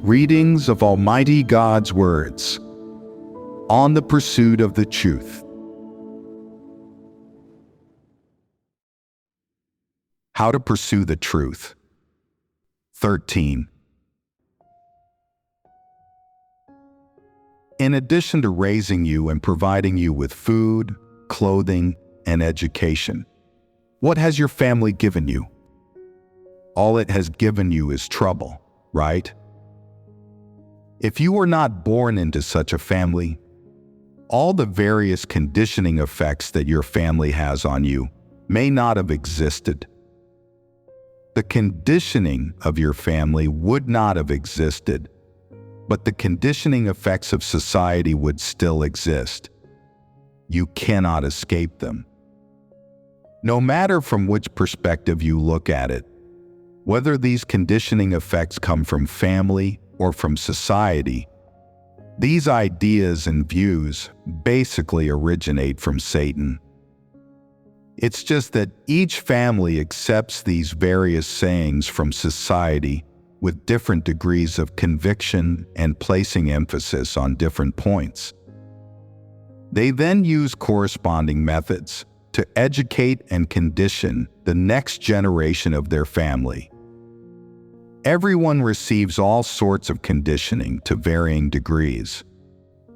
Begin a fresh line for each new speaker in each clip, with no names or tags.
Readings of Almighty God's words on the pursuit of the truth. How to pursue the truth. 13. In addition to raising you and providing you with food, clothing, and education, what has your family given you? All it has given you is trouble, right? If you were not born into such a family, all the various conditioning effects that your family has on you may not have existed. The conditioning of your family would not have existed, but the conditioning effects of society would still exist. You cannot escape them. No matter from which perspective you look at it, whether these conditioning effects come from family or from society, these ideas and views basically originate from Satan. It's just that each family accepts these various sayings from society with different degrees of conviction and placing emphasis on different points. They then use corresponding methods to educate and condition the next generation of their family. Everyone receives all sorts of conditioning to varying degrees,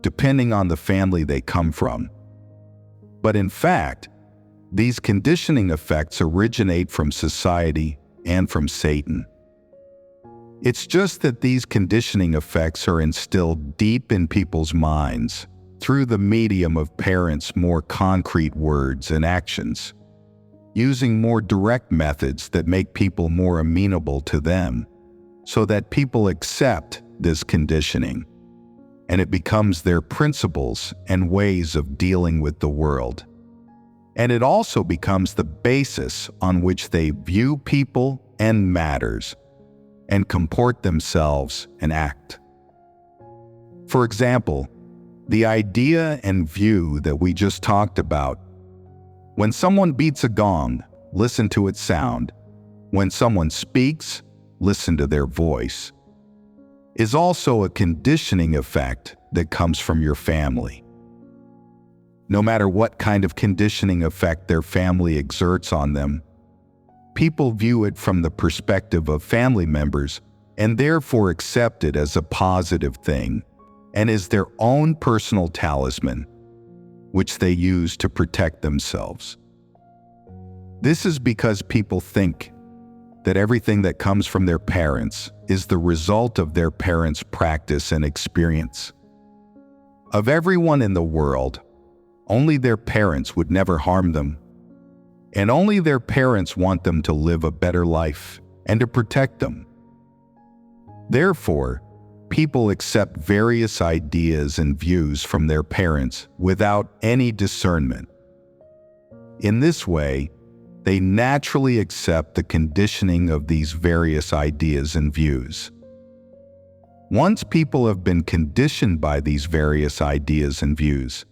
depending on the family they come from. But in fact, these conditioning effects originate from society and from Satan. It's just that these conditioning effects are instilled deep in people's minds through the medium of parents' more concrete words and actions, using more direct methods that make people more amenable to them, so that people accept this conditioning, and it becomes their principles and ways of dealing with the world. And it also becomes the basis on which they view people and matters, and comport themselves and act. For example, the idea and view that we just talked about: when someone beats a gong, listen to its sound. When someone speaks, listen to their voice, is also a conditioning effect that comes from your family. No matter what kind of conditioning effect their family exerts on them, people view it from the perspective of family members and therefore accept it as a positive thing and is their own personal talisman, which they use to protect themselves. This is because people think that everything that comes from their parents is the result of their parents' practice and experience. Of everyone in the world, only their parents would never harm them, and only their parents want them to live a better life and to protect them. Therefore, people accept various ideas and views from their parents without any discernment. In this way, they naturally accept the conditioning of these various ideas and views. Once people have been conditioned by these various ideas and views,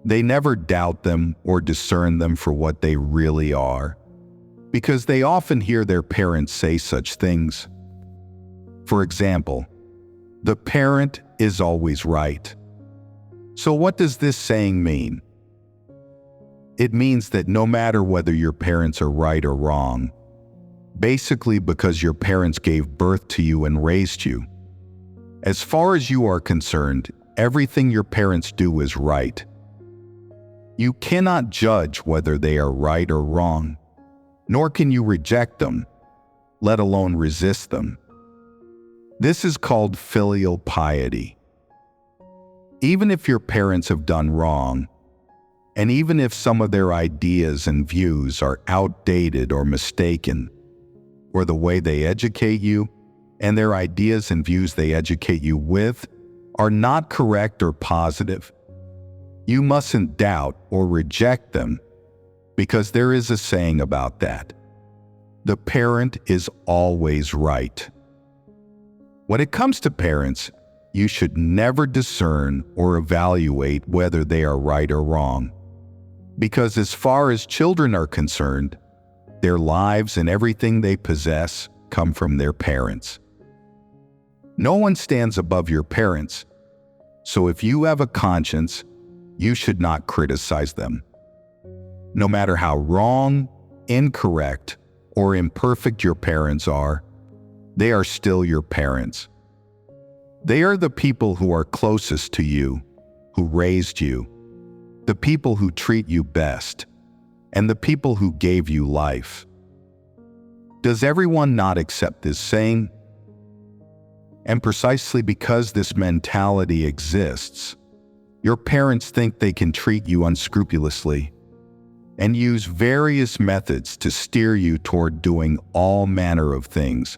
they never doubt them or discern them for what they really are, because they often hear their parents say such things. For example, the parent is always right. So what does this saying mean? It means that no matter whether your parents are right or wrong, basically because your parents gave birth to you and raised you, as far as you are concerned, everything your parents do is right. You cannot judge whether they are right or wrong, nor can you reject them, let alone resist them. This is called filial piety. Even if your parents have done wrong, and even if some of their ideas and views are outdated or mistaken, or the way they educate you and their ideas and views they educate you with are not correct or positive, you mustn't doubt or reject them, because there is a saying about that: the parent is always right. When it comes to parents, you should never discern or evaluate whether they are right or wrong, because as far as children are concerned, their lives and everything they possess come from their parents. No one stands above your parents, so if you have a conscience, you should not criticize them. No matter how wrong, incorrect, or imperfect your parents are, they are still your parents. They are the people who are closest to you, who raised you, the people who treat you best, and the people who gave you life. Does everyone not accept this saying? And precisely because this mentality exists, your parents think they can treat you unscrupulously and use various methods to steer you toward doing all manner of things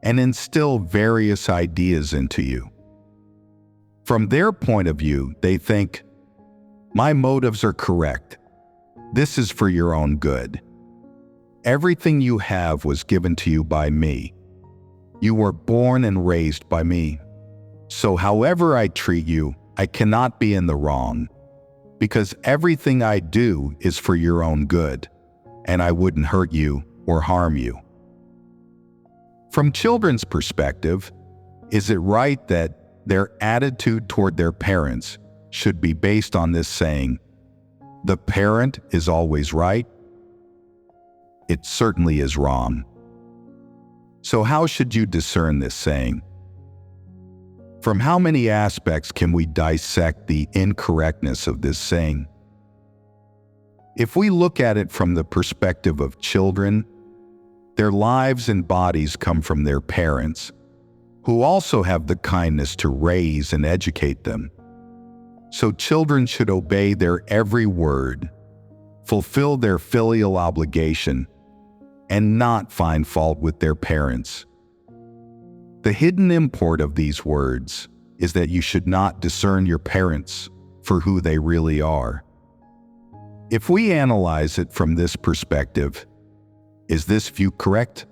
and instill various ideas into you. From their point of view, they think, my motives are correct. This is for your own good. Everything you have was given to you by me. You were born and raised by me. So however I treat you, I cannot be in the wrong, because everything I do is for your own good, and I wouldn't hurt you or harm you. From children's perspective, is it right that their attitude toward their parents should be based on this saying, the parent is always right? It certainly is wrong. So how should you discern this saying? From how many aspects can we dissect the incorrectness of this saying? If we look at it from the perspective of children, their lives and bodies come from their parents, who also have the kindness to raise and educate them. So children should obey their every word, fulfill their filial obligation, and not find fault with their parents. The hidden import of these words is that you should not discern your parents for who they really are. If we analyze it from this perspective, is this view correct?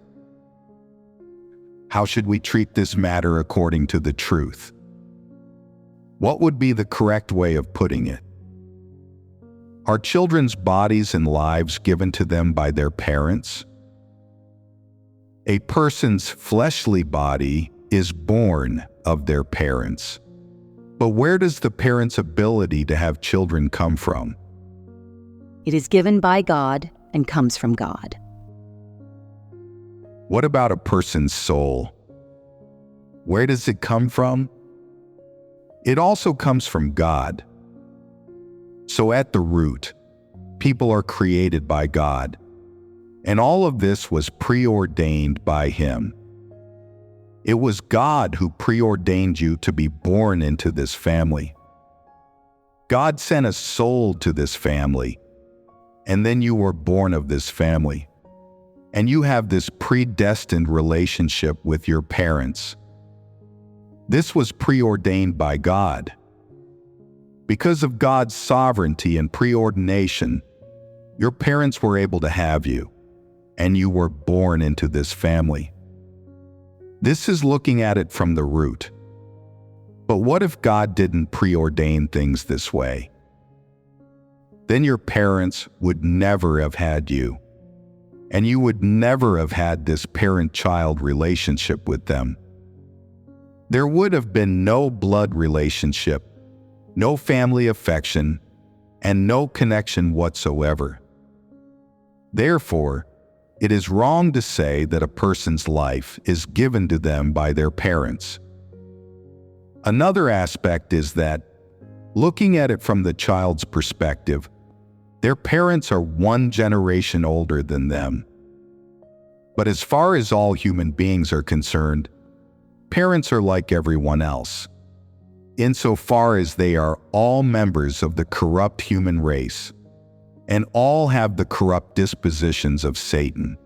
How should we treat this matter according to the truth? What would be the correct way of putting it? Are children's bodies and lives given to them by their parents? A person's fleshly body is born of their parents. But where does the parents' ability to have children come from?
It is given by God and comes from God.
What about a person's soul? Where does it come from? It also comes from God. So at the root, people are created by God, and all of this was preordained by Him. It was God who preordained you to be born into this family. God sent a soul to this family, and then you were born of this family. And you have this predestined relationship with your parents. This was preordained by God. Because of God's sovereignty and preordination, your parents were able to have you, and you were born into this family. This is looking at it from the root. But what if God didn't preordain things this way? Then your parents would never have had you, and you would never have had this parent-child relationship with them. There would have been no blood relationship, no family affection, and no connection whatsoever. Therefore, it is wrong to say that a person's life is given to them by their parents. Another aspect is that, looking at it from the child's perspective, their parents are one generation older than them. But as far as all human beings are concerned, parents are like everyone else, insofar as they are all members of the corrupt human race, and all have the corrupt dispositions of Satan.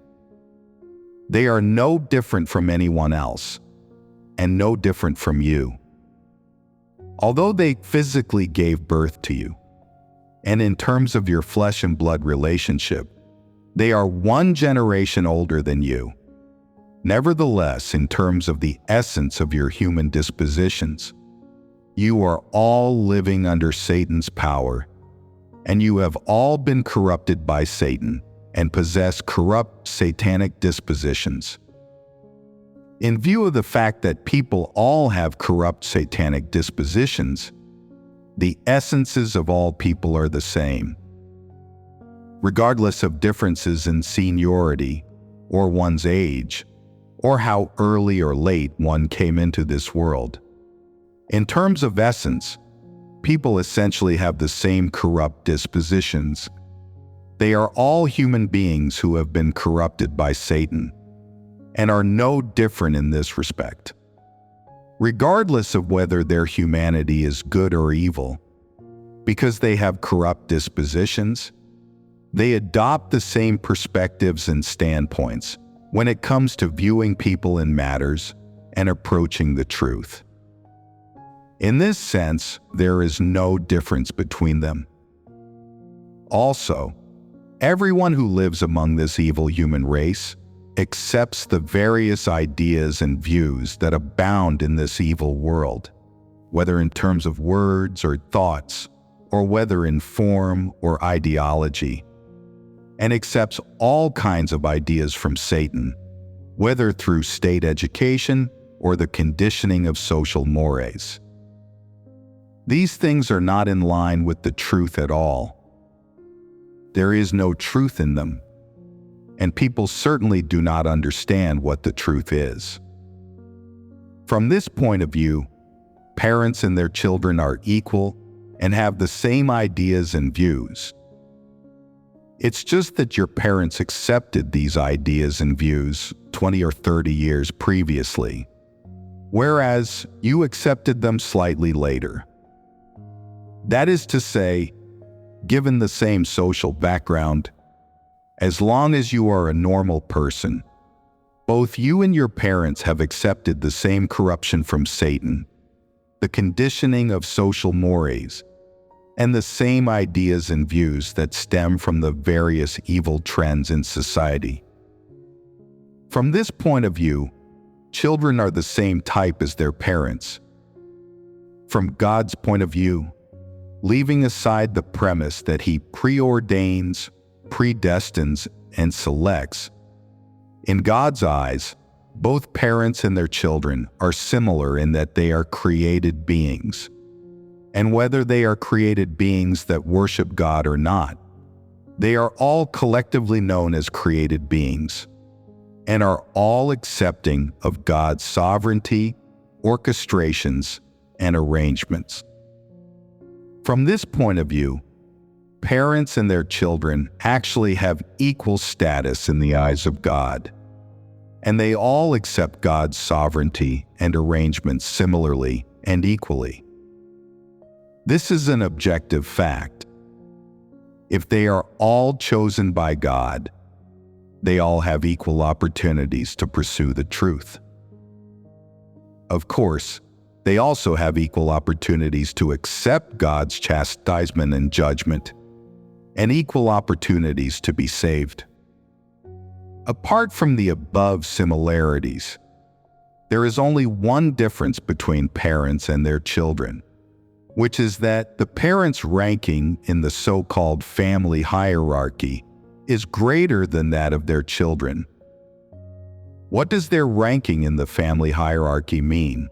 They are no different from anyone else, and no different from you. Although they physically gave birth to you, and in terms of your flesh and blood relationship, they are one generation older than you. Nevertheless, in terms of the essence of your human dispositions, you are all living under Satan's power, and you have all been corrupted by Satan and possess corrupt satanic dispositions. In view of the fact that people all have corrupt satanic dispositions, the essences of all people are the same. Regardless of differences in seniority, or one's age, or how early or late one came into this world. In terms of essence, people essentially have the same corrupt dispositions. They are all human beings who have been corrupted by Satan, and are no different in this respect. Regardless of whether their humanity is good or evil, because they have corrupt dispositions, they adopt the same perspectives and standpoints when it comes to viewing people and matters and approaching the truth. In this sense, there is no difference between them. Also, everyone who lives among this evil human race accepts the various ideas and views that abound in this evil world, whether in terms of words or thoughts, or whether in form or ideology, and accepts all kinds of ideas from Satan, whether through state education or the conditioning of social mores. These things are not in line with the truth at all. There is no truth in them, and people certainly do not understand what the truth is. From this point of view, parents and their children are equal and have the same ideas and views. It's just that your parents accepted these ideas and views 20 or 30 years previously, whereas you accepted them slightly later. That is to say, given the same social background, as long as you are a normal person, both you and your parents have accepted the same corruption from Satan, the conditioning of social mores, and the same ideas and views that stem from the various evil trends in society. From this point of view, children are the same type as their parents. From God's point of view, leaving aside the premise that He preordains, predestines, and selects, in God's eyes, both parents and their children are similar in that they are created beings. And whether they are created beings that worship God or not, they are all collectively known as created beings, and are all accepting of God's sovereignty, orchestrations, and arrangements. From this point of view, parents and their children actually have equal status in the eyes of God, and they all accept God's sovereignty and arrangements similarly and equally. This is an objective fact. If they are all chosen by God, they all have equal opportunities to pursue the truth. Of course, they also have equal opportunities to accept God's chastisement and judgment, and equal opportunities to be saved. Apart from the above similarities, there is only one difference between parents and their children, which is that the parents' ranking in the so-called family hierarchy is greater than that of their children. What does their ranking in the family hierarchy mean?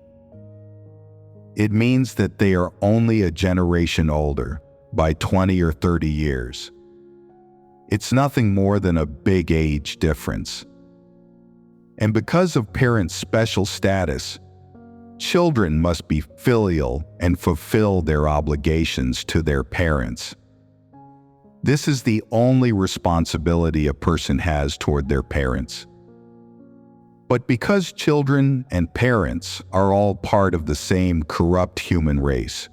It means that they are only a generation older by 20 or 30 years. It's nothing more than a big age difference. And because of parents' special status, children must be filial and fulfill their obligations to their parents. This is the only responsibility a person has toward their parents. But because children and parents are all part of the same corrupt human race,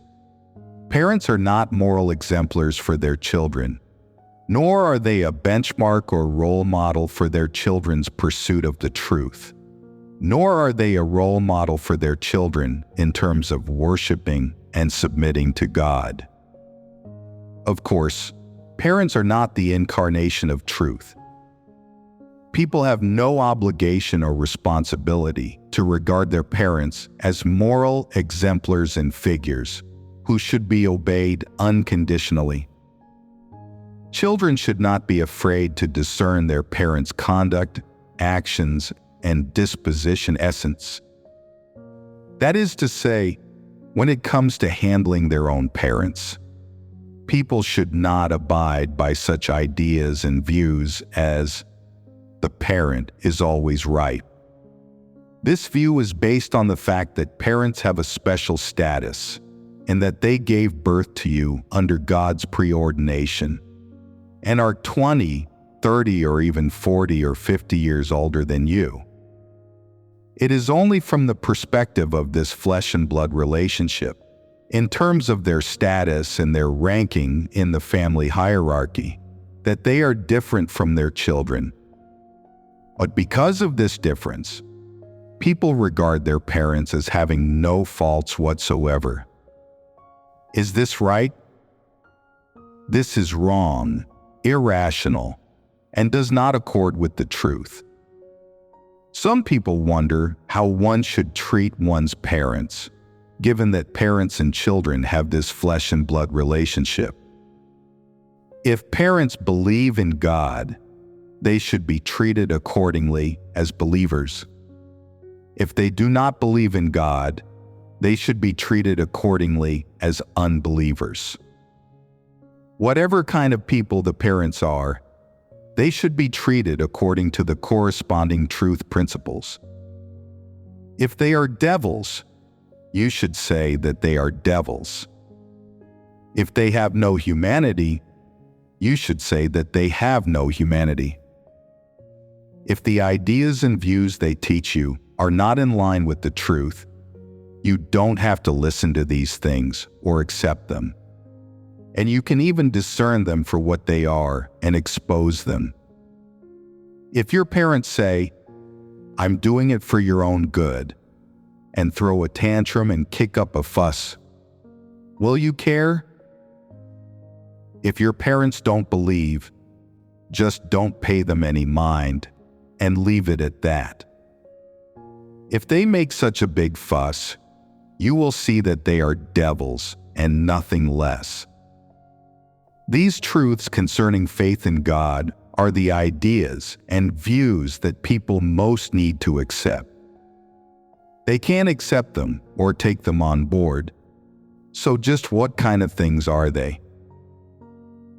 parents are not moral exemplars for their children, nor are they a benchmark or role model for their children's pursuit of the truth. Nor are they a role model for their children in terms of worshiping and submitting to God. Of course, parents are not the incarnation of truth. People have no obligation or responsibility to regard their parents as moral exemplars and figures who should be obeyed unconditionally. Children should not be afraid to discern their parents' conduct, actions, and disposition essence. That is to say, when it comes to handling their own parents, people should not abide by such ideas and views as the parent is always right. This view is based on the fact that parents have a special status and that they gave birth to you under God's preordination and are 20, 30, or even 40 or 50 years older than you. It is only from the perspective of this flesh and blood relationship, in terms of their status and their ranking in the family hierarchy, that they are different from their children. But because of this difference, people regard their parents as having no faults whatsoever. Is this right? This is wrong, irrational, and does not accord with the truth. Some people wonder how one should treat one's parents, given that parents and children have this flesh and blood relationship. If parents believe in God, they should be treated accordingly as believers. If they do not believe in God, they should be treated accordingly as unbelievers. Whatever kind of people the parents are, they should be treated according to the corresponding truth principles. If they are devils, you should say that they are devils. If they have no humanity, you should say that they have no humanity. If the ideas and views they teach you are not in line with the truth, you don't have to listen to these things or accept them. And you can even discern them for what they are and expose them. If your parents say, "I'm doing it for your own good," and throw a tantrum and kick up a fuss, will you care? If your parents don't believe, just don't pay them any mind and leave it at that. If they make such a big fuss, you will see that they are devils and nothing less. These truths concerning faith in God are the ideas and views that people most need to accept. They can't accept them or take them on board. So just what kind of things are they?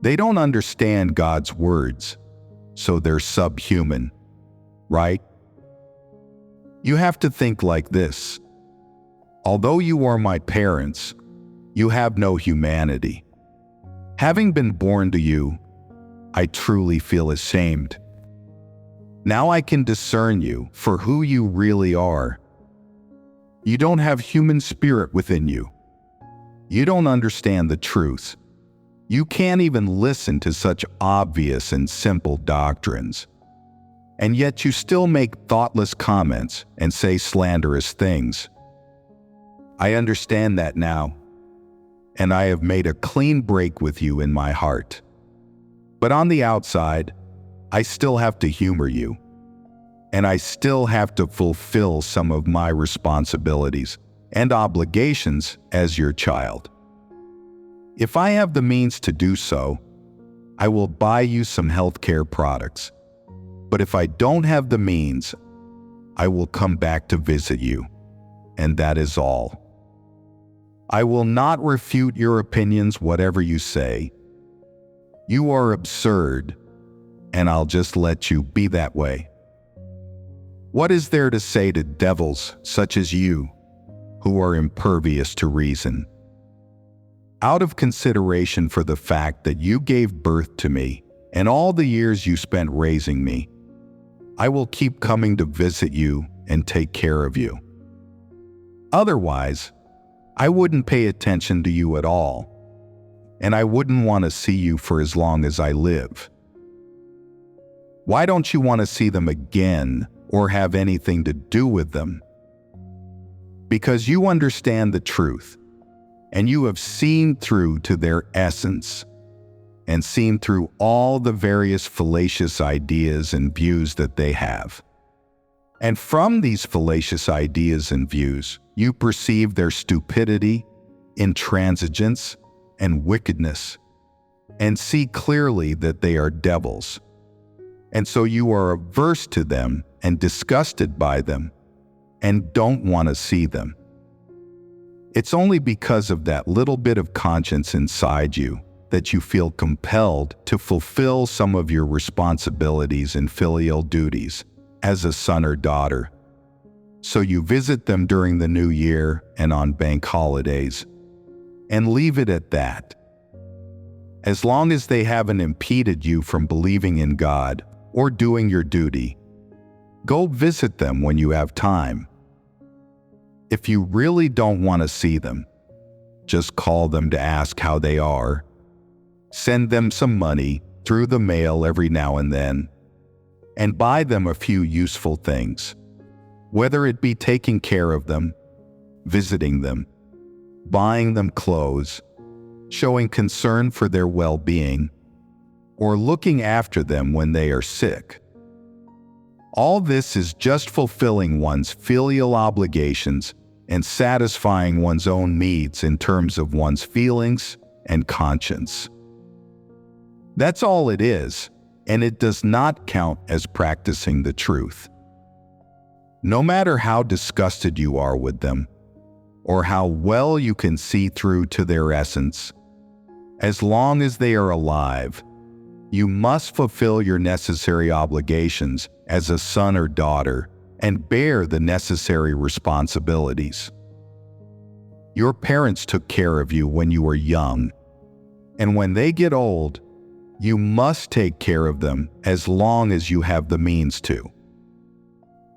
They don't understand God's words, so they're subhuman, right? You have to think like this. Although you are my parents, you have no humanity. Having been born to you, I truly feel ashamed. Now I can discern you for who you really are. You don't have human spirit within you. You don't understand the truth. You can't even listen to such obvious and simple doctrines. And yet you still make thoughtless comments and say slanderous things. I understand that now, and I have made a clean break with you in my heart. But on the outside, I still have to humor you, and I still have to fulfill some of my responsibilities and obligations as your child. If I have the means to do so, I will buy you some healthcare products. But if I don't have the means, I will come back to visit you, and that is all. I will not refute your opinions, whatever you say. You are absurd, and I'll just let you be that way. What is there to say to devils such as you, who are impervious to reason? Out of consideration for the fact that you gave birth to me and all the years you spent raising me, I will keep coming to visit you and take care of you. Otherwise, I wouldn't pay attention to you at all, and I wouldn't want to see you for as long as I live. Why don't you want to see them again or have anything to do with them? Because you understand the truth, and you have seen through to their essence, and seen through all the various fallacious ideas and views that they have. And from these fallacious ideas and views, you perceive their stupidity, intransigence, and wickedness, and see clearly that they are devils. And so you are averse to them and disgusted by them and don't want to see them. It's only because of that little bit of conscience inside you that you feel compelled to fulfill some of your responsibilities and filial duties as a son or daughter. So you visit them during the new year and on bank holidays, and leave it at that. As long as they haven't impeded you from believing in God or doing your duty, go visit them when you have time. If you really don't want to see them, just call them to ask how they are. Send them some money through the mail every now and then, and buy them a few useful things, whether it be taking care of them, visiting them, buying them clothes, showing concern for their well-being, or looking after them when they are sick. All this is just fulfilling one's filial obligations and satisfying one's own needs in terms of one's feelings and conscience. That's all it is, and it does not count as practicing the truth. No matter how disgusted you are with them, or how well you can see through to their essence, as long as they are alive, you must fulfill your necessary obligations as a son or daughter and bear the necessary responsibilities. Your parents took care of you when you were young, and when they get old, you must take care of them as long as you have the means to.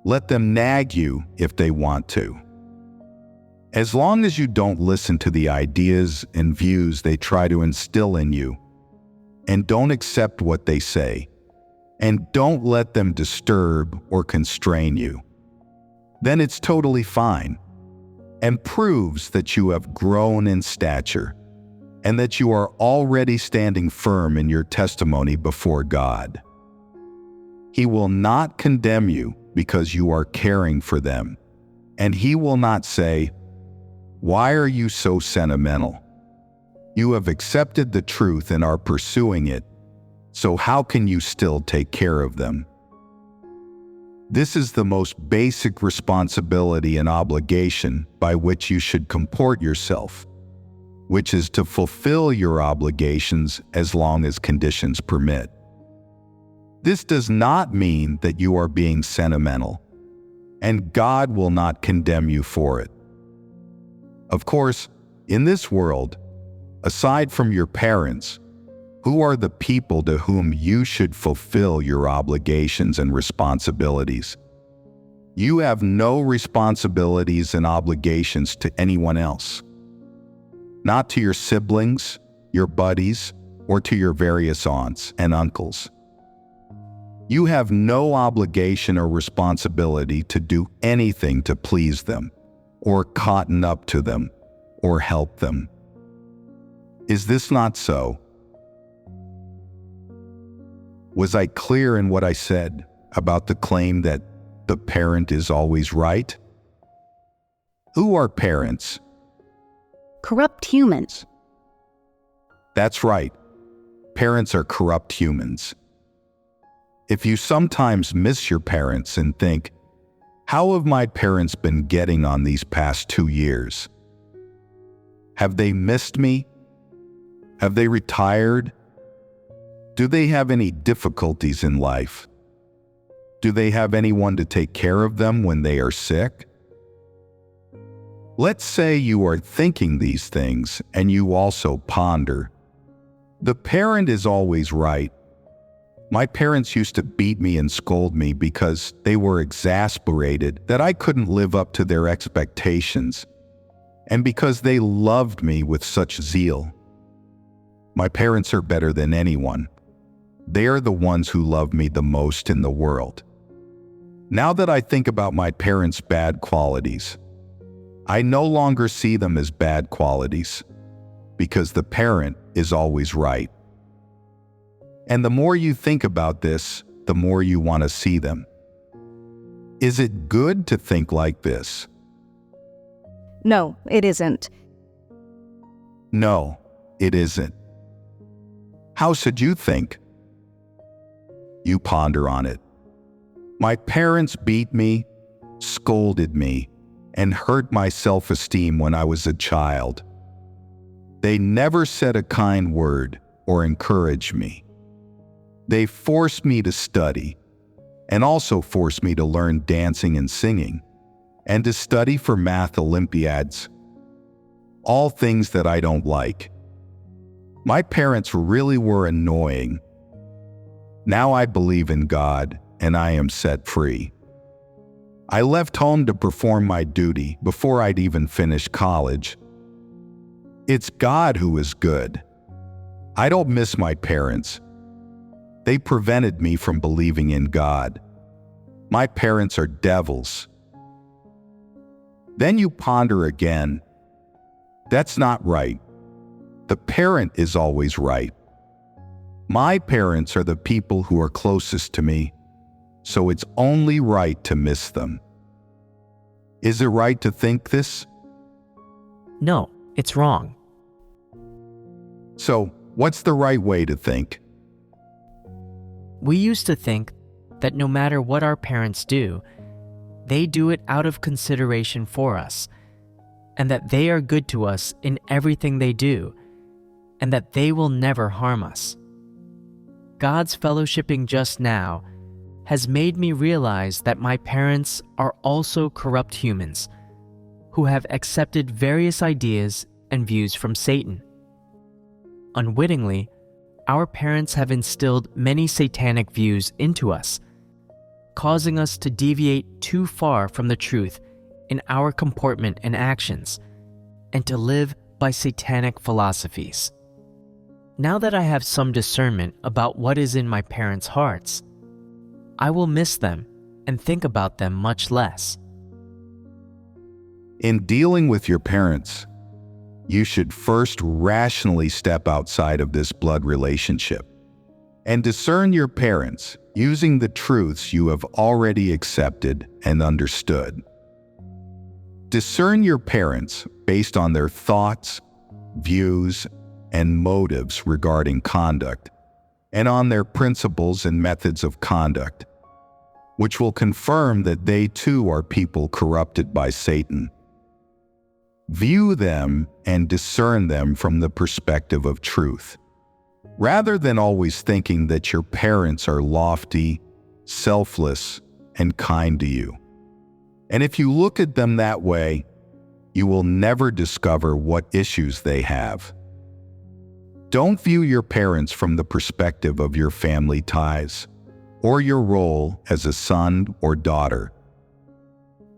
Let them nag you if they want to. As long as you don't listen to the ideas and views they try to instill in you, and don't accept what they say, and don't let them disturb or constrain you, then it's totally fine, and proves that you have grown in stature, and that you are already standing firm in your testimony before God. He will not condemn you because you are caring for them, and He will not say, "Why are you so sentimental? You have accepted the truth and are pursuing it, so how can you still take care of them?" This is the most basic responsibility and obligation by which you should comport yourself, which is to fulfill your obligations as long as conditions permit. This does not mean that you are being sentimental, and God will not condemn you for it. Of course, in this world, aside from your parents, who are the people to whom you should fulfill your obligations and responsibilities? You have no responsibilities and obligations to anyone else. Not to your siblings, your buddies, or to your various aunts and uncles. You have no obligation or responsibility to do anything to please them, or cotton up to them, or help them. Is this not so? Was I clear in what I said about the claim that the parent is always right? Who are parents?
Corrupt humans.
That's right. Parents are corrupt humans. If you sometimes miss your parents and think, "How have my parents been getting on these past 2 years? Have they missed me? Have they retired? Do they have any difficulties in life? Do they have anyone to take care of them when they are sick?" Let's say you are thinking these things and you also ponder, "The parent is always right. My parents used to beat me and scold me because they were exasperated that I couldn't live up to their expectations, and because they loved me with such zeal. My parents are better than anyone. They are the ones who love me the most in the world. Now that I think about my parents' bad qualities, I no longer see them as bad qualities, because the parent is always right." And the more you think about this, the more you want to see them. Is it good to think like this?
No, it isn't.
No, it isn't. How should you think? You ponder on it. My parents beat me, scolded me, and hurt my self-esteem when I was a child. They never said a kind word or encouraged me. They forced me to study, and also forced me to learn dancing and singing, and to study for math Olympiads. All things that I don't like. My parents really were annoying. Now I believe in God, and I am set free. I left home to perform my duty before I'd even finished college. It's God who is good. I don't miss my parents. They prevented me from believing in God. My parents are devils. Then you ponder again. That's not right. The parent is always right. My parents are the people who are closest to me, so it's only right to miss them. Is it right to think this?
No, it's wrong.
So, what's the right way to think?
We used to think that no matter what our parents do, they do it out of consideration for us, and that they are good to us in everything they do, and that they will never harm us. God's fellowshipping just now has made me realize that my parents are also corrupt humans who have accepted various ideas and views from Satan. Unwittingly, our parents have instilled many satanic views into us, causing us to deviate too far from the truth in our comportment and actions, and to live by satanic philosophies. Now that I have some discernment about what is in my parents' hearts, I will miss them and think about them much less.
In dealing with your parents, you should first rationally step outside of this blood relationship and discern your parents using the truths you have already accepted and understood. Discern your parents based on their thoughts, views, and motives regarding conduct, and on their principles and methods of conduct, which will confirm that they too are people corrupted by Satan. View them and discern them from the perspective of truth, rather than always thinking that your parents are lofty, selfless, and kind to you. And if you look at them that way, you will never discover what issues they have. Don't view your parents from the perspective of your family ties or your role as a son or daughter.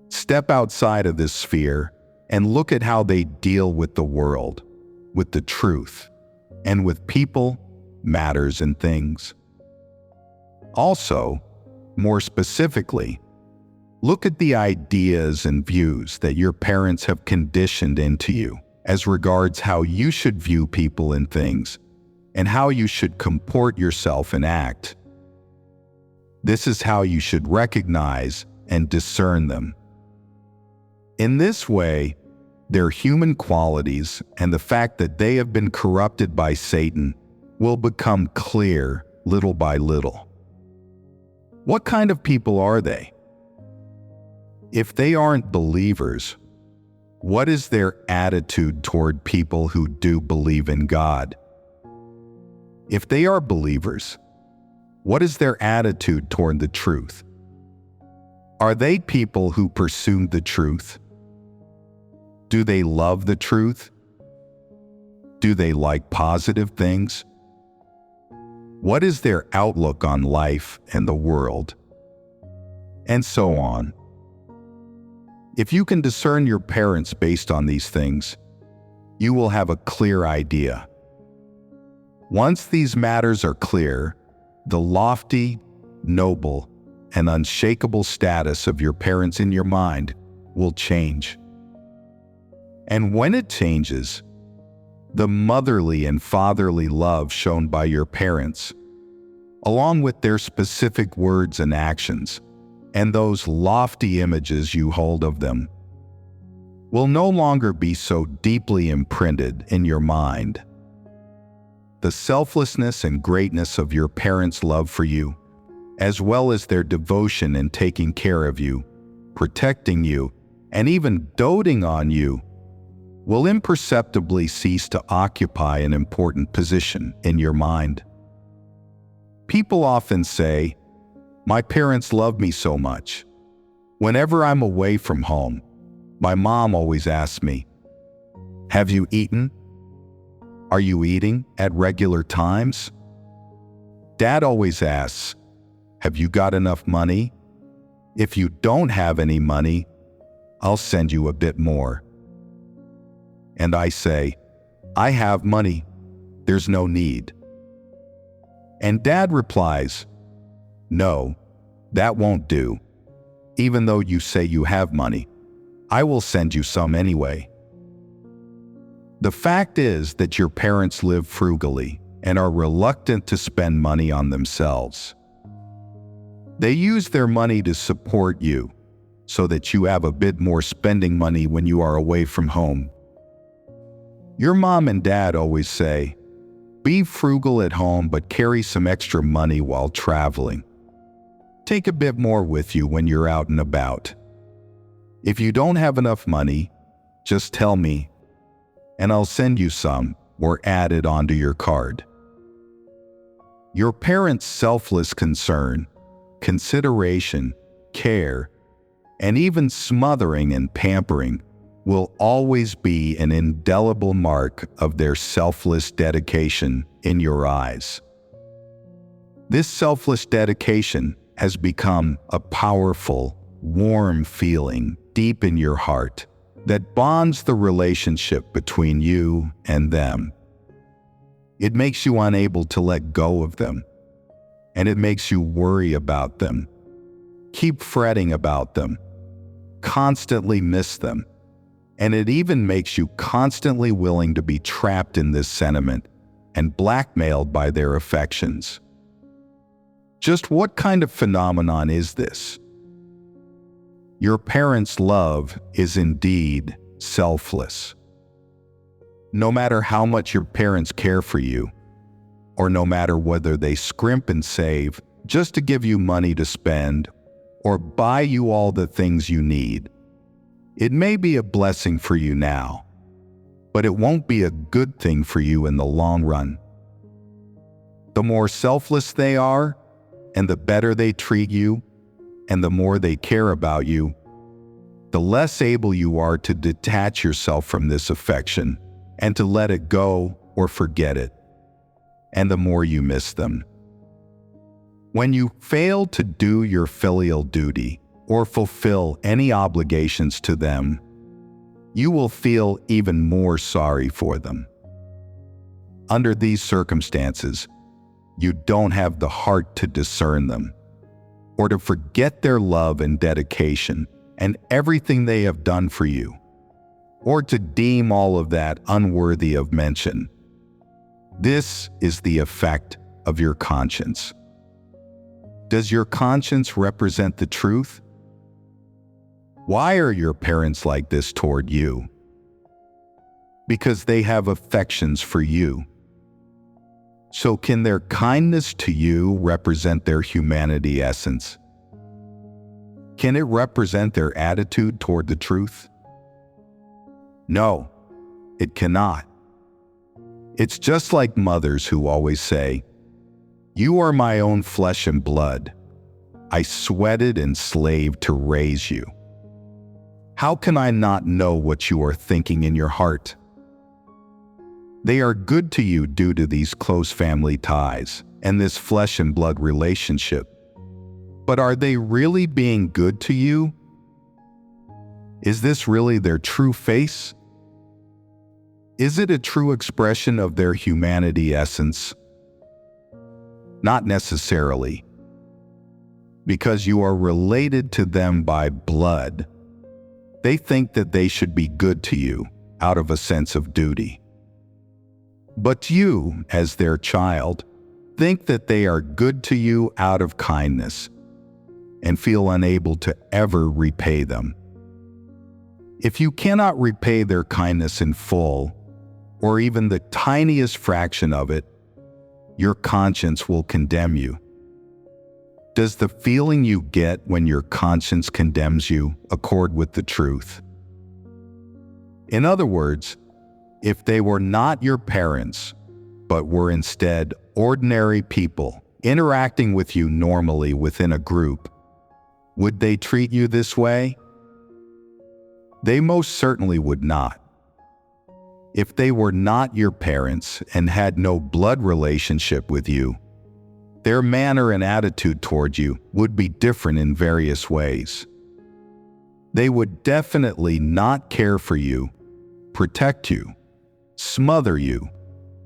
Step outside of this sphere and look at how they deal with the world, with the truth, and with people, matters, and things. Also, more specifically, look at the ideas and views that your parents have conditioned into you as regards how you should view people and things, and how you should comport yourself and act. This is how you should recognize and discern them. In this way, their human qualities and the fact that they have been corrupted by Satan will become clear little by little. What kind of people are they? If they aren't believers, what is their attitude toward people who do believe in God? If they are believers, what is their attitude toward the truth? Are they people who pursue the truth? Do they love the truth? Do they like positive things? What is their outlook on life and the world? And so on. If you can discern your parents based on these things, you will have a clear idea. Once these matters are clear, the lofty, noble, and unshakable status of your parents in your mind will change. And when it changes, the motherly and fatherly love shown by your parents, along with their specific words and actions, and those lofty images you hold of them, will no longer be so deeply imprinted in your mind. The selflessness and greatness of your parents' love for you as well as their devotion in taking care of you, protecting you, and even doting on you, will imperceptibly cease to occupy an important position in your mind. People often say, "My parents love me so much." Whenever I'm away from home, my mom always asks me, "Have you eaten? Are you eating at regular times?" Dad always asks, "Have you got enough money? If you don't have any money, I'll send you a bit more." And I say, "I have money. There's no need." And Dad replies, "No, that won't do. Even though you say you have money, I will send you some anyway." The fact is that your parents live frugally and are reluctant to spend money on themselves. They use their money to support you so that you have a bit more spending money when you are away from home. Your mom and dad always say, "Be frugal at home but carry some extra money while traveling. Take a bit more with you when you're out and about. If you don't have enough money, just tell me, and I'll send you some or add it onto your card." Your parents' selfless concern, consideration, care, and even smothering and pampering will always be an indelible mark of their selfless dedication in your eyes. This selfless dedication has become a powerful, warm feeling deep in your heart that bonds the relationship between you and them. It makes you unable to let go of them, and it makes you worry about them, keep fretting about them, constantly miss them, and it even makes you constantly willing to be trapped in this sentiment and blackmailed by their affections. Just what kind of phenomenon is this? Your parents' love is indeed selfless. No matter how much your parents care for you, or no matter whether they scrimp and save just to give you money to spend or buy you all the things you need, it may be a blessing for you now, but it won't be a good thing for you in the long run. The more selfless they are, and the better they treat you, and the more they care about you, the less able you are to detach yourself from this affection and to let it go or forget it, and the more you miss them. When you fail to do your filial duty or fulfill any obligations to them, you will feel even more sorry for them. Under these circumstances, you don't have the heart to discern them, or to forget their love and dedication and everything they have done for you, or to deem all of that unworthy of mention. This is the effect of your conscience. Does your conscience represent the truth? Why are your parents like this toward you? Because they have affections for you. So can their kindness to you represent their humanity essence? Can it represent their attitude toward the truth? No, it cannot. It's just like mothers who always say, "You are my own flesh and blood. I sweated and slaved to raise you. How can I not know what you are thinking in your heart?" They are good to you due to these close family ties and this flesh and blood relationship. But are they really being good to you? Is this really their true face? Is it a true expression of their humanity essence? Not necessarily. Because you are related to them by blood, they think that they should be good to you out of a sense of duty. But you, as their child, think that they are good to you out of kindness and feel unable to ever repay them. If you cannot repay their kindness in full, or even the tiniest fraction of it, your conscience will condemn you. Does the feeling you get when your conscience condemns you accord with the truth? In other words, if they were not your parents, but were instead ordinary people interacting with you normally within a group, would they treat you this way? They most certainly would not. If they were not your parents and had no blood relationship with you, their manner and attitude toward you would be different in various ways. They would definitely not care for you, protect you, smother you,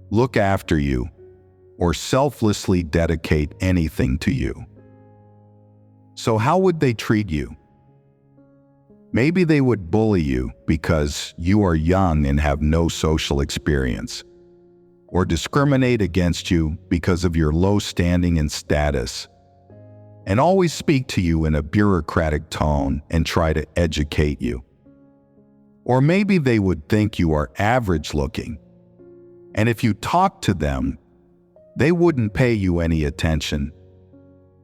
look after you, or selflessly dedicate anything to you. So how would they treat you? Maybe they would bully you because you are young and have no social experience, or discriminate against you because of your low standing and status, and always speak to you in a bureaucratic tone and try to educate you. Or maybe they would think you are average looking, and if you talk to them, they wouldn't pay you any attention,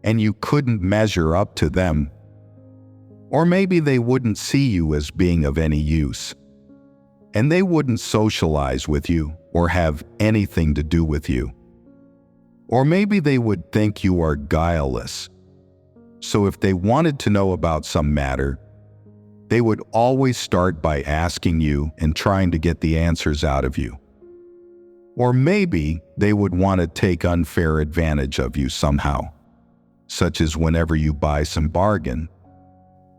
and you couldn't measure up to them. Or maybe they wouldn't see you as being of any use, and they wouldn't socialize with you or have anything to do with you. Or maybe they would think you are guileless, so if they wanted to know about some matter, they would always start by asking you and trying to get the answers out of you. Or maybe they would want to take unfair advantage of you somehow, such as whenever you buy some bargain,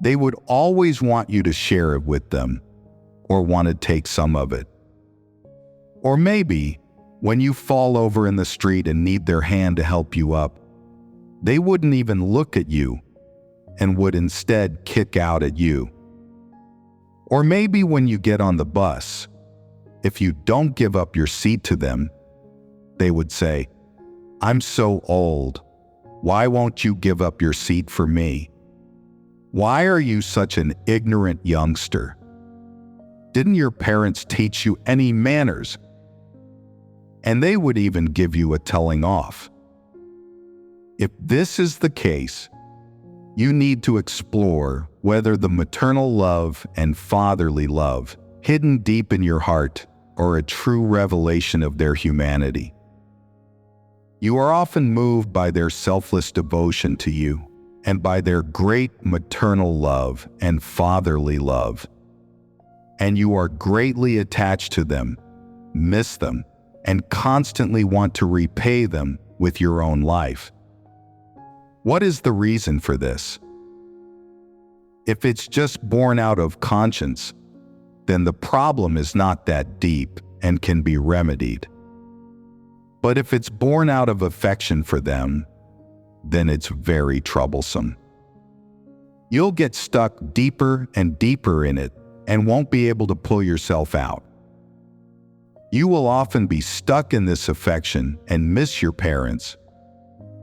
they would always want you to share it with them or want to take some of it. Or maybe when you fall over in the street and need their hand to help you up, they wouldn't even look at you and would instead kick out at you. Or maybe when you get on the bus, if you don't give up your seat to them, they would say, "I'm so old. Why won't you give up your seat for me? Why are you such an ignorant youngster? Didn't your parents teach you any manners?" And they would even give you a telling off. If this is the case, you need to explore whether the maternal love and fatherly love hidden deep in your heart are a true revelation of their humanity. You are often moved by their selfless devotion to you and by their great maternal love and fatherly love, and you are greatly attached to them, miss them, and constantly want to repay them with your own life. What is the reason for this? If it's just born out of conscience, then the problem is not that deep and can be remedied. But if it's born out of affection for them, then it's very troublesome. You'll get stuck deeper and deeper in it and won't be able to pull yourself out. You will often be stuck in this affection and miss your parents,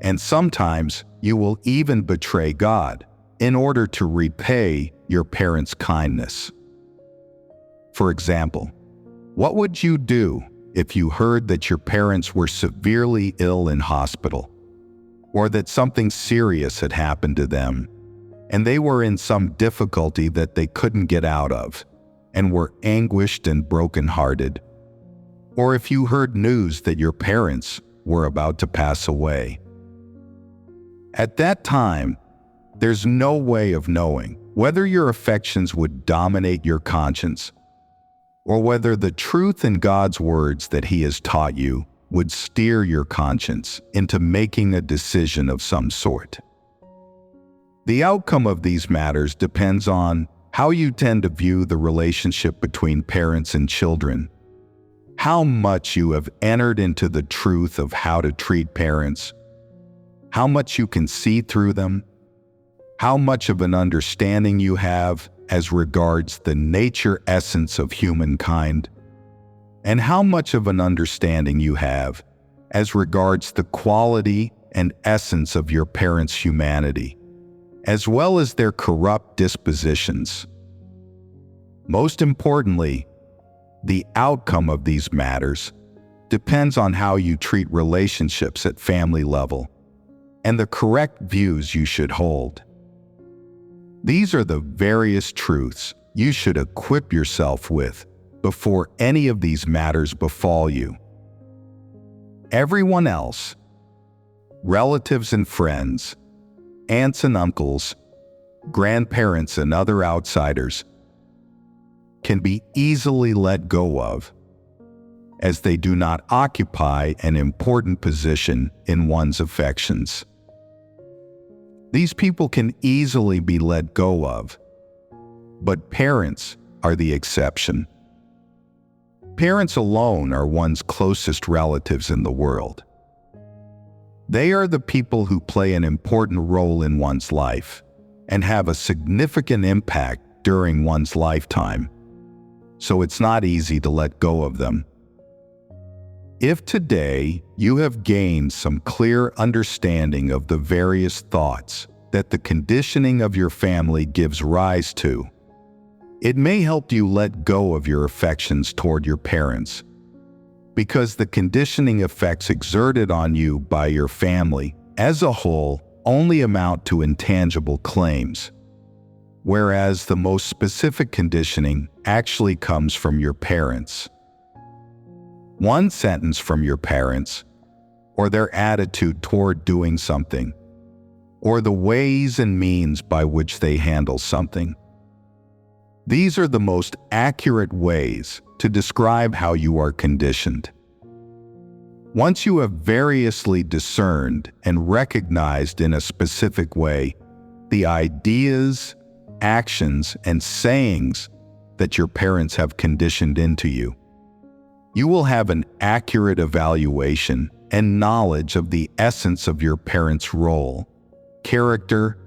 and sometimes you will even betray God in order to repay your parents' kindness. For example, what would you do if you heard that your parents were severely ill in hospital, or that something serious had happened to them, and they were in some difficulty that they couldn't get out of, and were anguished and brokenhearted? Or if you heard news that your parents were about to pass away? At that time, there's no way of knowing whether your affections would dominate your conscience, or whether the truth in God's words that He has taught you would steer your conscience into making a decision of some sort. The outcome of these matters depends on how you tend to view the relationship between parents and children, how much you have entered into the truth of how to treat parents, how much you can see through them, how much of an understanding you have as regards the nature essence of humankind, and how much of an understanding you have as regards the quality and essence of your parents' humanity, as well as their corrupt dispositions. Most importantly, the outcome of these matters depends on how you treat relationships at family level and the correct views you should hold. These are the various truths you should equip yourself with before any of these matters befall you. Everyone else, relatives and friends, aunts and uncles, grandparents and other outsiders, can be easily let go of, as they do not occupy an important position in one's affections. These people can easily be let go of, but parents are the exception. Parents alone are one's closest relatives in the world. They are the people who play an important role in one's life and have a significant impact during one's lifetime, so it's not easy to let go of them. If today you have gained some clear understanding of the various thoughts that the conditioning of your family gives rise to, it may help you let go of your affections toward your parents, because the conditioning effects exerted on you by your family as a whole only amount to intangible claims, whereas the most specific conditioning actually comes from your parents. One sentence from your parents, or their attitude toward doing something, or the ways and means by which they handle something. These are the most accurate ways to describe how you are conditioned. Once you have variously discerned and recognized in a specific way the ideas, actions, and sayings that your parents have conditioned into you, you will have an accurate evaluation and knowledge of the essence of your parents' role, character,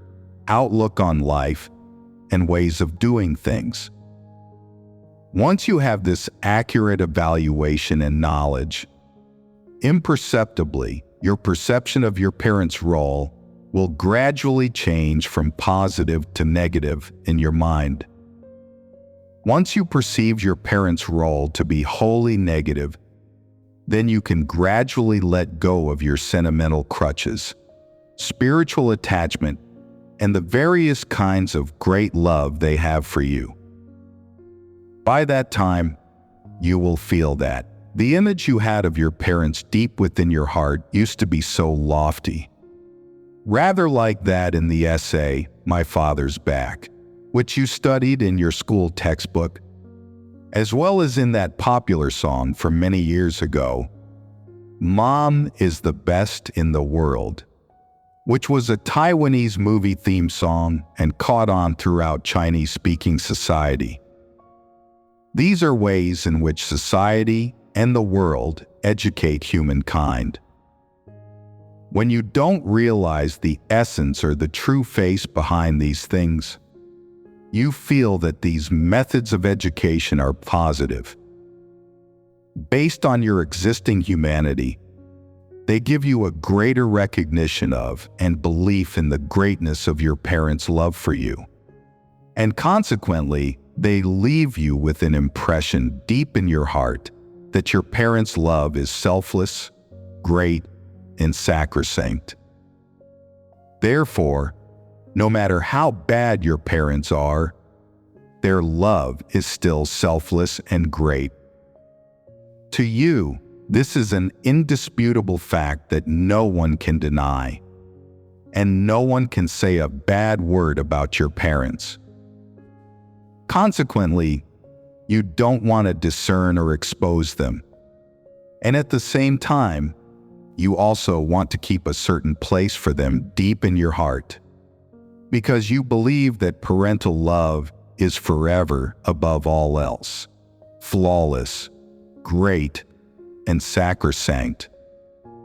outlook on life, and ways of doing things. Once you have this accurate evaluation and knowledge, imperceptibly, your perception of your parents' role will gradually change from positive to negative in your mind. Once you perceive your parents' role to be wholly negative, then you can gradually let go of your sentimental crutches, spiritual attachment, and the various kinds of great love they have for you. By that time, you will feel that the image you had of your parents deep within your heart used to be so lofty, rather like that in the essay, My Father's Back, which you studied in your school textbook, as well as in that popular song from many years ago, Mom is the Best in the World, which was a Taiwanese movie theme song and caught on throughout Chinese-speaking society. These are ways in which society and the world educate humankind. When you don't realize the essence or the true face behind these things, you feel that these methods of education are positive. Based on your existing humanity, they give you a greater recognition of and belief in the greatness of your parents' love for you. And consequently, they leave you with an impression deep in your heart that your parents' love is selfless, great, and sacrosanct. Therefore, no matter how bad your parents are, their love is still selfless and great. To you, this is an indisputable fact that no one can deny, and no one can say a bad word about your parents. Consequently, you don't want to discern or expose them. And at the same time, you also want to keep a certain place for them deep in your heart, because you believe that parental love is forever above all else, flawless, great, and sacrosanct,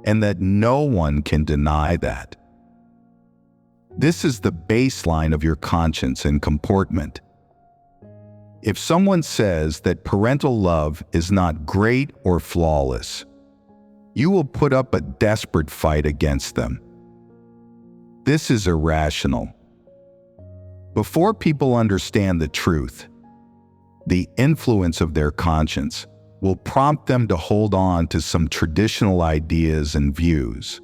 and that no one can deny that. This is the baseline of your conscience and comportment. If someone says that parental love is not great or flawless, you will put up a desperate fight against them. This is irrational. Before people understand the truth, the influence of their conscience will prompt them to hold on to some traditional ideas and views.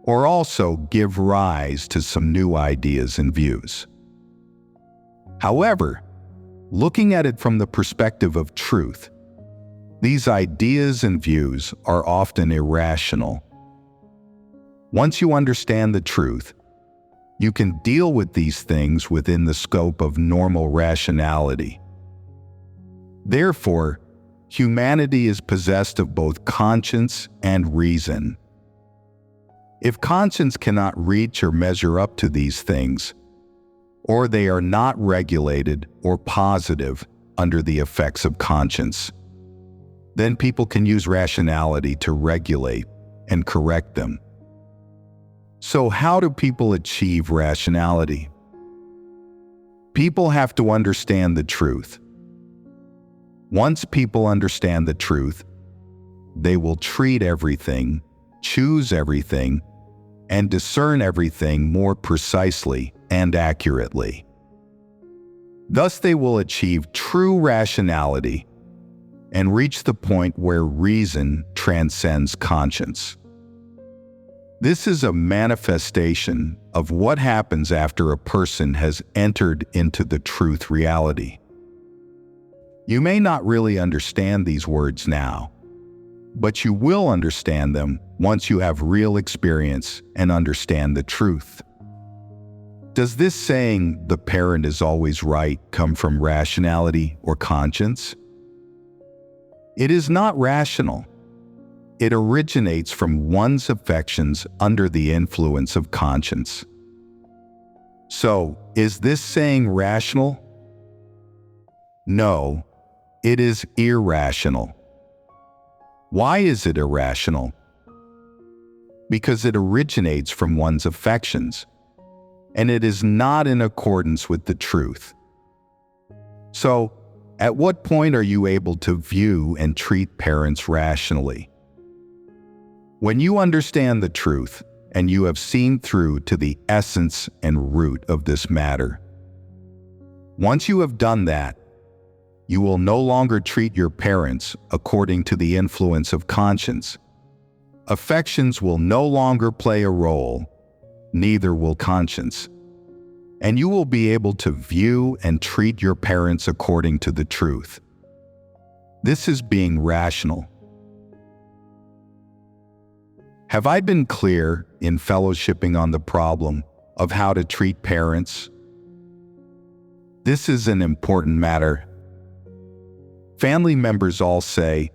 or also give rise to some new ideas and views. However, looking at it from the perspective of truth, these ideas and views are often irrational. Once you understand the truth, you can deal with these things within the scope of normal rationality. Therefore, humanity is possessed of both conscience and reason. If conscience cannot reach or measure up to these things, or they are not regulated or positive under the effects of conscience, then people can use rationality to regulate and correct them. So how do people achieve rationality? People have to understand the truth. Once people understand the truth, they will treat everything, choose everything, and discern everything more precisely and accurately. Thus, they will achieve true rationality and reach the point where reason transcends conscience. This is a manifestation of what happens after a person has entered into the truth reality. You may not really understand these words now, but you will understand them once you have real experience and understand the truth. Does this saying, "the parent is always right," come from rationality or conscience? It is not rational. It originates from one's affections under the influence of conscience. So, is this saying rational? No, it is irrational. Why is it irrational? Because it originates from one's affections, and it is not in accordance with the truth. So, at what point are you able to view and treat parents rationally? When you understand the truth and you have seen through to the essence and root of this matter. Once you have done that, you will no longer treat your parents according to the influence of conscience. Affections will no longer play a role, neither will conscience. And you will be able to view and treat your parents according to the truth. This is being rational. Have I been clear in fellowshipping on the problem of how to treat parents? This is an important matter. Family members all say,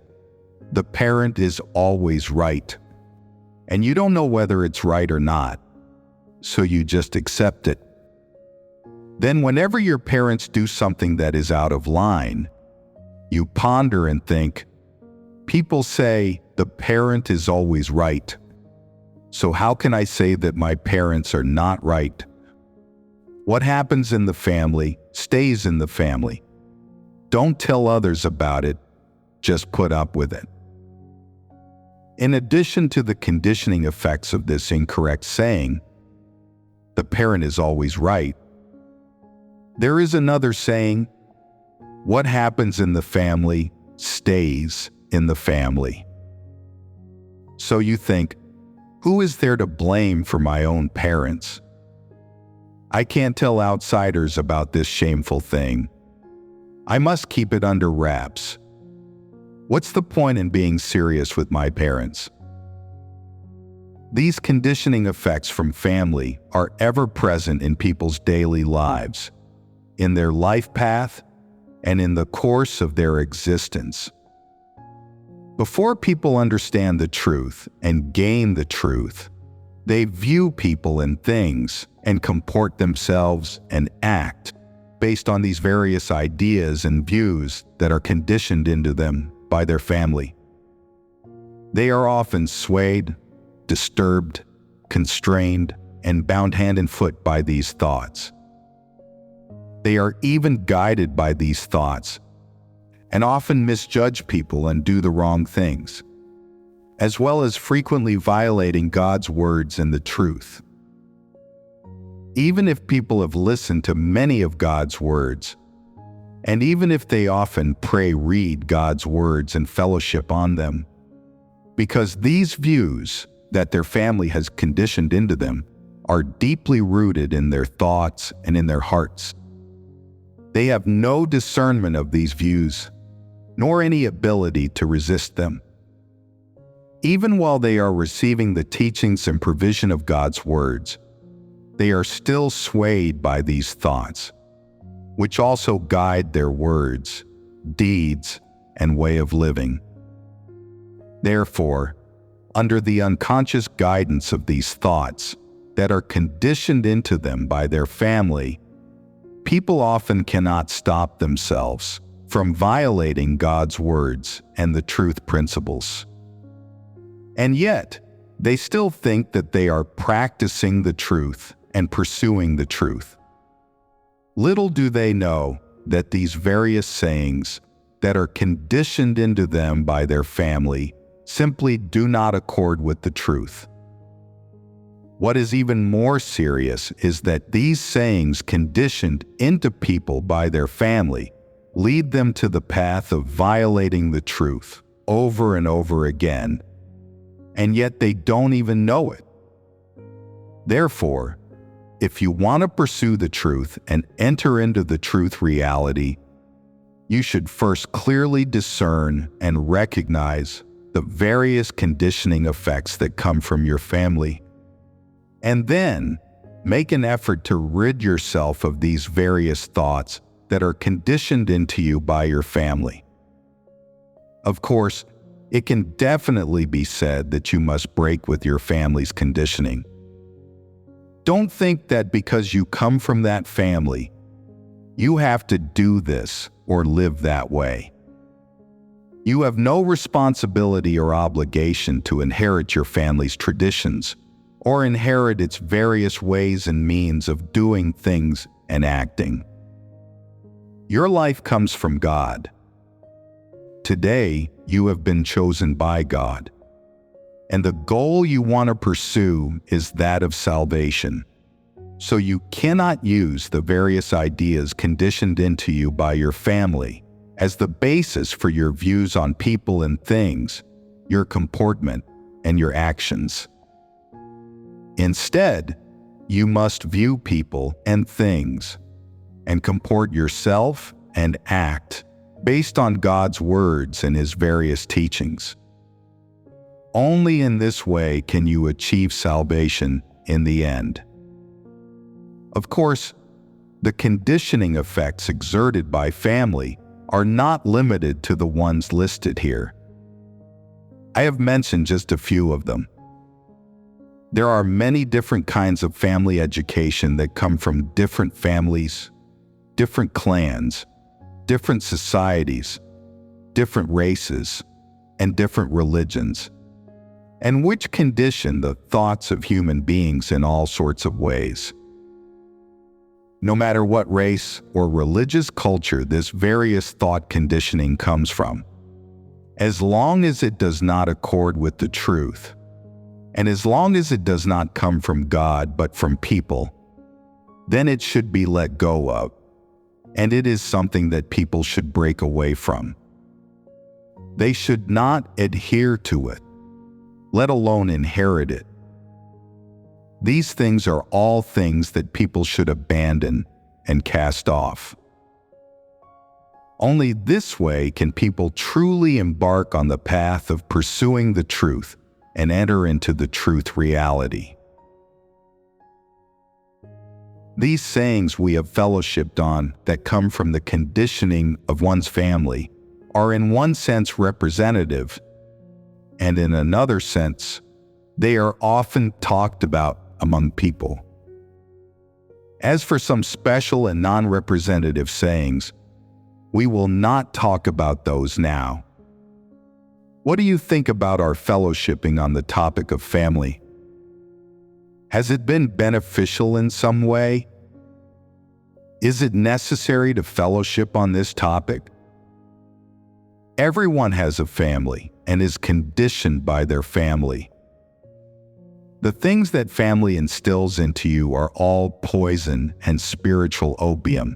"The parent is always right," and you don't know whether it's right or not, so you just accept it. Then whenever your parents do something that is out of line, you ponder and think, "People say the parent is always right. So how can I say that my parents are not right?" What happens in the family stays in the family. Don't tell others about it, just put up with it. In addition to the conditioning effects of this incorrect saying, "The parent is always right," there is another saying, "What happens in the family stays in the family." So you think, who is there to blame for my own parents? I can't tell outsiders about this shameful thing. I must keep it under wraps. What's the point in being serious with my parents? These conditioning effects from family are ever present in people's daily lives, in their life path, and in the course of their existence. Before people understand the truth and gain the truth, they view people and things and comport themselves and act based on these various ideas and views that are conditioned into them by their family. They are often swayed, disturbed, constrained, and bound hand and foot by these thoughts. They are even guided by these thoughts and often misjudge people and do the wrong things, as well as frequently violating God's words and the truth. Even if people have listened to many of God's words, and even if they often pray, read God's words and fellowship on them, because these views that their family has conditioned into them are deeply rooted in their thoughts and in their hearts. They have no discernment of these views, nor any ability to resist them. Even while they are receiving the teachings and provision of God's words, they are still swayed by these thoughts, which also guide their words, deeds, and way of living. Therefore, under the unconscious guidance of these thoughts that are conditioned into them by their family, people often cannot stop themselves from violating God's words and the truth principles. And yet, they still think that they are practicing the truth and pursuing the truth. Little do they know that these various sayings that are conditioned into them by their family simply do not accord with the truth. What is even more serious is that these sayings conditioned into people by their family lead them to the path of violating the truth over and over again, and yet they don't even know it. Therefore, if you want to pursue the truth and enter into the truth reality, you should first clearly discern and recognize the various conditioning effects that come from your family, and then make an effort to rid yourself of these various thoughts that are conditioned into you by your family. Of course, it can definitely be said that you must break with your family's conditioning. Don't think that because you come from that family, you have to do this or live that way. You have no responsibility or obligation to inherit your family's traditions or inherit its various ways and means of doing things and acting. Your life comes from God. Today, you have been chosen by God, and the goal you want to pursue is that of salvation. So you cannot use the various ideas conditioned into you by your family as the basis for your views on people and things, your comportment, and your actions. Instead, you must view people and things and comport yourself and act based on God's words and His various teachings. Only in this way can you achieve salvation in the end. Of course, the conditioning effects exerted by family are not limited to the ones listed here. I have mentioned just a few of them. There are many different kinds of family education that come from different families, different clans, different societies, different races, and different religions, and which condition the thoughts of human beings in all sorts of ways. No matter what race or religious culture this various thought conditioning comes from, as long as it does not accord with the truth, and as long as it does not come from God but from people, then it should be let go of, and it is something that people should break away from. They should not adhere to it, let alone inherit it. These things are all things that people should abandon and cast off. Only this way can people truly embark on the path of pursuing the truth and enter into the truth reality. These sayings we have fellowshipped on that come from the conditioning of one's family are in one sense representative, and in another sense, they are often talked about among people. As for some special and non-representative sayings, we will not talk about those now. What do you think about our fellowshipping on the topic of family? Has it been beneficial in some way? Is it necessary to fellowship on this topic? Everyone has a family and is conditioned by their family. The things that family instills into you are all poison and spiritual opium,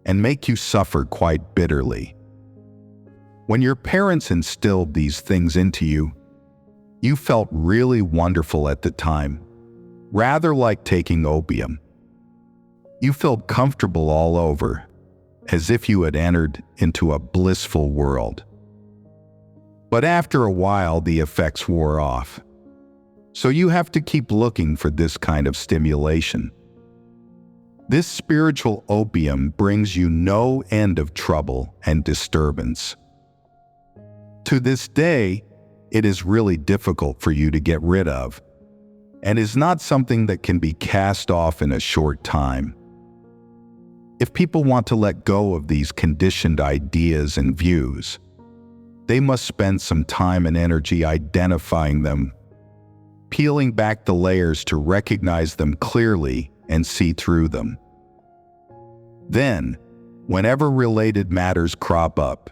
and make you suffer quite bitterly. When your parents instilled these things into you, You felt really wonderful at the time, rather like taking opium. You felt comfortable all over, as if you had entered into a blissful world. But after a while, the effects wore off. So you have to keep looking for this kind of stimulation. This spiritual opium brings you no end of trouble and disturbance. To this day, it is really difficult for you to get rid of, and is not something that can be cast off in a short time. If people want to let go of these conditioned ideas and views, they must spend some time and energy identifying them, peeling back the layers to recognize them clearly and see through them. Then, whenever related matters crop up,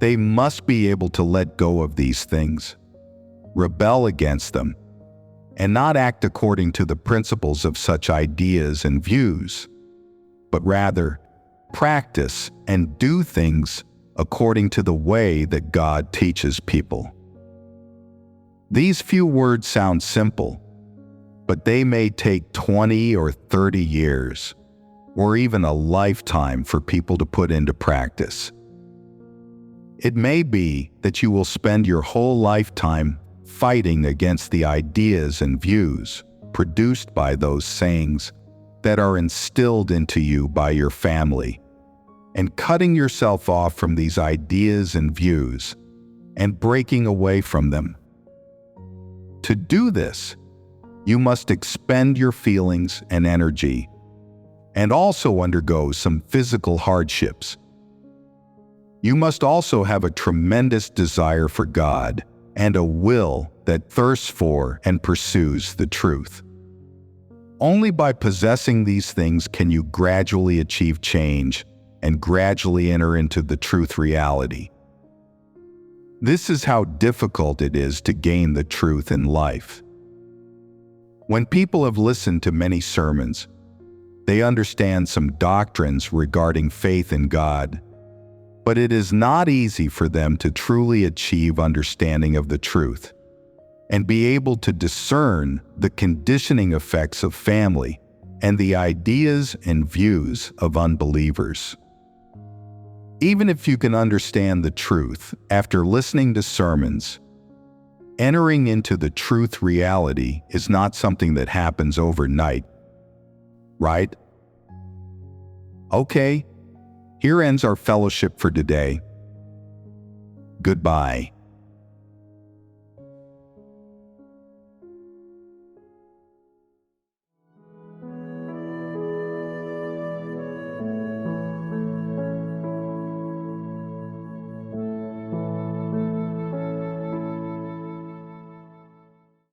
they must be able to let go of these things, rebel against them, and not act according to the principles of such ideas and views, but rather practice and do things according to the way that God teaches people. These few words sound simple, but they may take 20 or 30 years, or even a lifetime for people to put into practice. It may be that you will spend your whole lifetime fighting against the ideas and views produced by those sayings that are instilled into you by your family, and cutting yourself off from these ideas and views and breaking away from them. To do this, you must expend your feelings and energy, and also undergo some physical hardships. You must also have a tremendous desire for God and a will that thirsts for and pursues the truth. Only by possessing these things can you gradually achieve change and gradually enter into the truth reality. This is how difficult it is to gain the truth in life. When people have listened to many sermons, they understand some doctrines regarding faith in God, but it is not easy for them to truly achieve understanding of the truth and be able to discern the conditioning effects of family and the ideas and views of unbelievers. Even if you can understand the truth after listening to sermons, entering into the truth reality is not something that happens overnight, right? Okay, here ends our fellowship for today. Goodbye.